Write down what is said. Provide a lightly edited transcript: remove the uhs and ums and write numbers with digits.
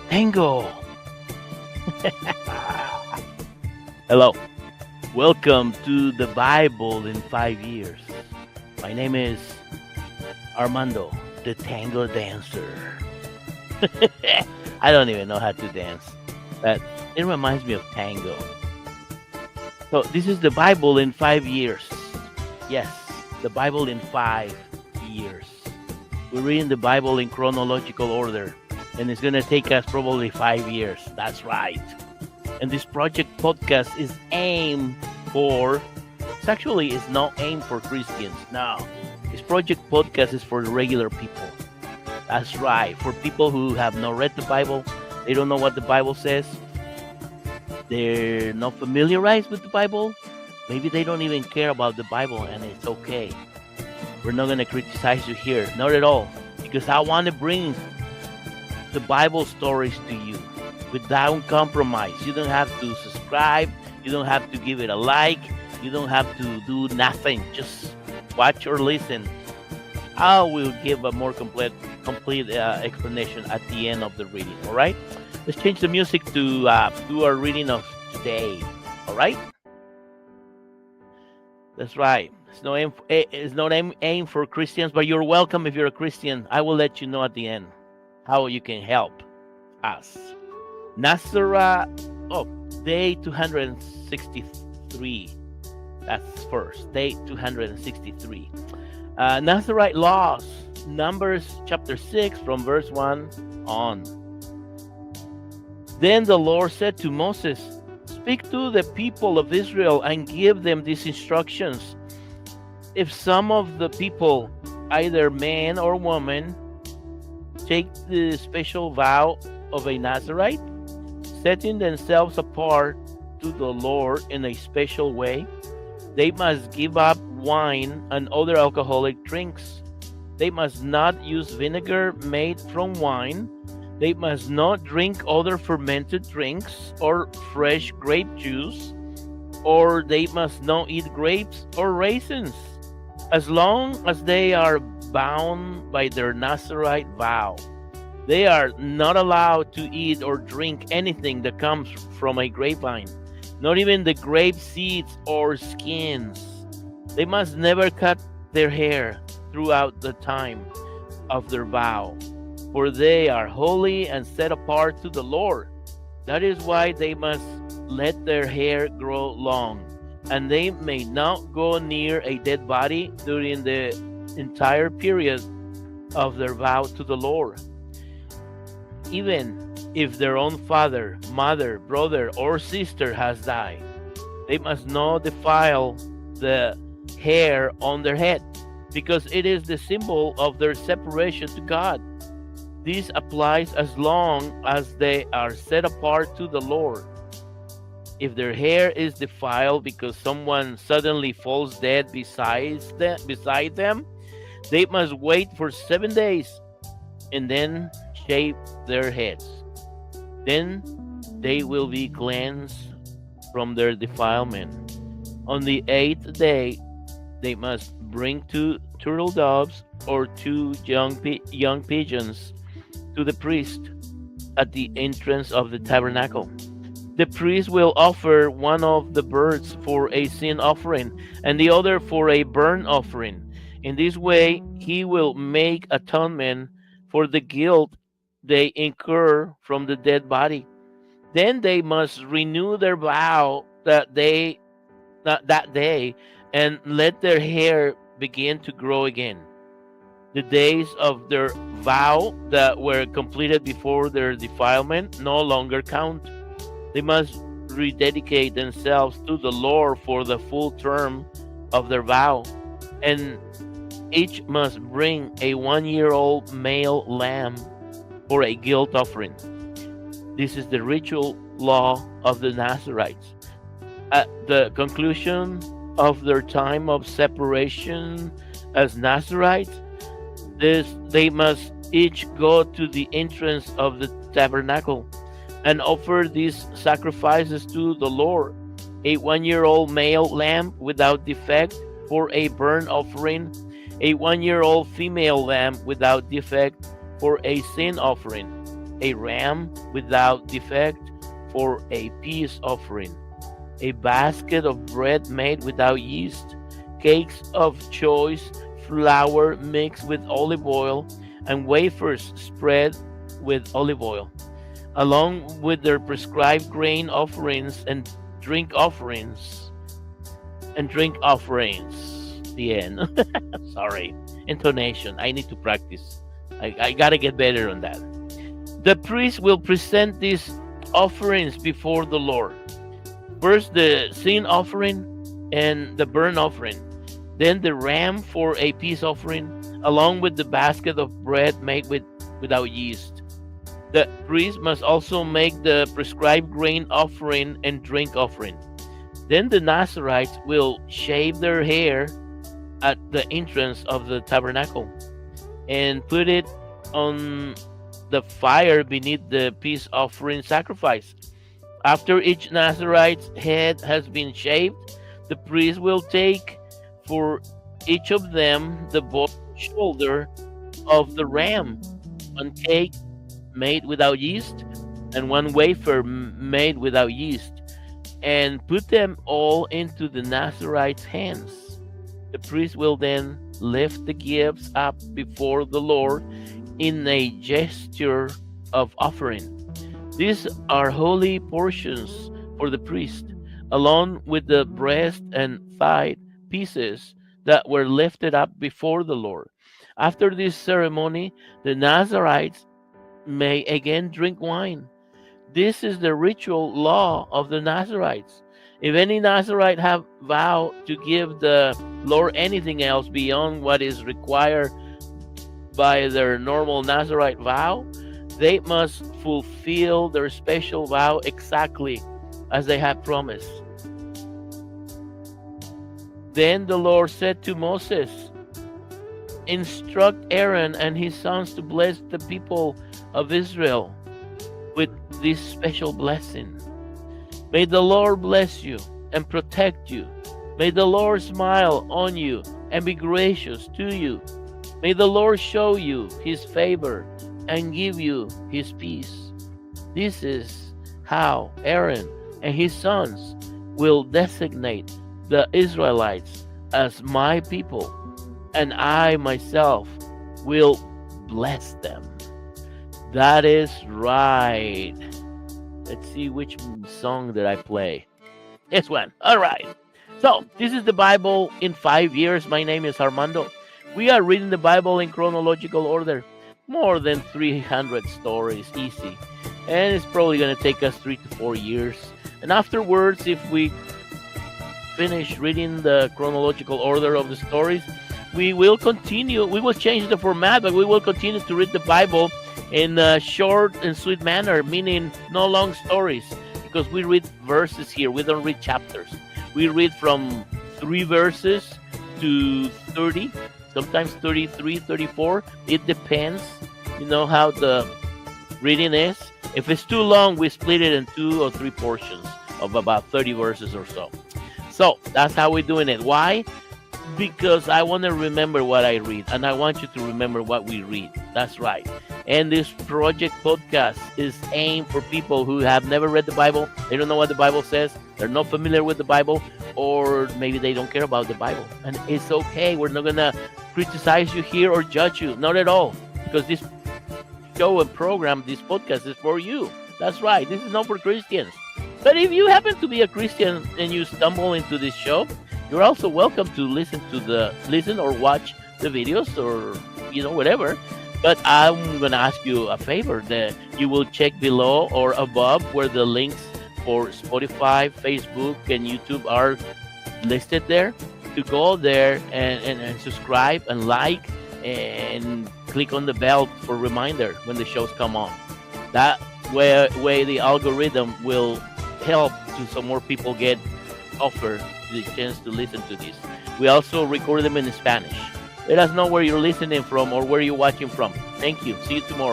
Tango. Hello. Welcome to the Bible in 5 years. My name is Armando, the tango dancer. I don't even know how to dance, but it reminds me of tango. So, this is the Bible in 5 years. Yes, the Bible in 5 years. We're reading the Bible in chronological order, and it's going to take us probably 5 years. That's right. And this project podcast is aimed for, it's not aimed for Christians. No, this project podcast is for regular people. That's right. For people who have not read the Bible, they don't know what the Bible says, they're not familiarized with the Bible, maybe they don't even care about the Bible, and it's okay. We're not going to criticize you here, not at all, because I want to bring the Bible stories to you without compromise. You don't have to subscribe, you don't have to give it a like, you don't have to do nothing. Just watch or listen. I will give a more complete explanation at the end of the reading. All right, let's change the music to do our reading of today. All right, that's right. It's not aim for Christians, but you're welcome if you're a Christian. I will let you know at the end how you can help us. Nazirite, day 263. That's first, day 263. Nazirite laws, Numbers chapter 6 from verse 1 on. Then the Lord said to Moses, "Speak to the people of Israel and give them these instructions. If some of the people, either man or woman, take the special vow of a Nazirite, setting themselves apart to the Lord in a special way, they must give up wine and other alcoholic drinks. They must not use vinegar made from wine. They must not drink other fermented drinks or fresh grape juice, or they must not eat grapes or raisins, as long as they are bound by their Nazirite vow. They are not allowed to eat or drink anything that comes from a grapevine, not even the grape seeds or skins. They must never cut their hair throughout the time of their vow, for they are holy and set apart to the Lord. That is why they must let their hair grow long, and they may not go near a dead body during the entire period of their vow to the Lord. Even if their own father, mother, brother, or sister has died, they must not defile the hair on their head, because it is the symbol of their separation to God. This applies as long as they are set apart to the Lord. If their hair is defiled because someone suddenly falls dead beside them, they must wait for 7 days and then shave their heads. Then they will be cleansed from their defilement. On the 8th day, they must bring 2 turtle doves or 2 young pigeons to the priest at the entrance of the tabernacle. The priest will offer one of the birds for a sin offering and the other for a burnt offering. In this way, he will make atonement for the guilt they incur from the dead body. Then they must renew their vow that day and let their hair begin to grow again. The days of their vow that were completed before their defilement no longer count. They must rededicate themselves to the Lord for the full term of their vow, and each must bring a 1-year-old male lamb for a guilt offering. This is the ritual law of the Nazirites. At the conclusion of their time of separation as Nazirites, they must each go to the entrance of the tabernacle and offer these sacrifices to the Lord: a 1 year old male lamb without defect for a burnt offering, a 1 year old female lamb without defect for a sin offering, a ram without defect for a peace offering, a basket of bread made without yeast, cakes of choice flour mixed with olive oil, and wafers spread with olive oil, along with their prescribed grain offerings drink offerings and drink offerings. The end. Sorry, intonation. I need to practice. I gotta get better on that. The priest will present these offerings before the Lord. First, the sin offering and the burnt offering. Then the ram for a peace offering, along with the basket of bread made without yeast. The priest must also make the prescribed grain offering and drink offering. Then the Nazirites will shave their hair at the entrance of the tabernacle and put it on the fire beneath the peace offering sacrifice. After each Nazirite's head has been shaved, the priest will take for each of them the boiled shoulder of the ram, one cake made without yeast, and one wafer made without yeast, and put them all into the Nazirite's hands. The priest will then lift the gifts up before the Lord in a gesture of offering. These are holy portions for the priest, along with the breast and thigh pieces that were lifted up before the Lord. After this ceremony, the Nazirites may again drink wine. This is the ritual law of the Nazirites. If any Nazirite have vowed to give the Lord anything else beyond what is required by their normal Nazirite vow, they must fulfill their special vow exactly as they had promised. Then the Lord said to Moses, "Instruct Aaron and his sons to bless the people of Israel with this special blessing. May the Lord bless you and protect you. May the Lord smile on you and be gracious to you. May the Lord show you his favor and give you his peace." This is how Aaron and his sons will designate the Israelites as my people, and I myself will bless them. That is right. Let's see which song did I play. This one. All right. So, this is the Bible in 5 years. My name is Armando. We are reading the Bible in chronological order. More than 300 stories, easy. And it's probably going to take us 3 to 4 years. And afterwards, if we finish reading the chronological order of the stories, we will continue. We will change the format, but we will continue to read the Bible in a short and sweet manner, meaning no long stories, because we read verses here. We don't read chapters. We read from 3 verses to 30, sometimes 33, 34. It depends, how the reading is. If it's too long, we split it in 2 or 3 portions of about 30 verses or so. So that's how we're doing it. Why? Because I want to remember what I read, and I want you to remember what we read. That's right. And this project podcast is aimed for people who have never read the Bible. They don't know what the Bible says. They're not familiar with the Bible, or maybe they don't care about the Bible. And it's okay. We're not going to criticize you here or judge you. Not at all. Because this show and program, this podcast is for you. That's right. This is not for Christians. But if you happen to be a Christian and you stumble into this show, you're also welcome to listen or watch the videos or, whatever. But I'm going to ask you a favor, that you will check below or above where the links for Spotify, Facebook, and YouTube are listed there, to go there and subscribe and like and click on the bell for reminder when the shows come on. That way the algorithm will help to some more people get offered the chance to listen to this. We also record them in Spanish. Let us know where you're listening from or where you're watching from. Thank you. See you tomorrow.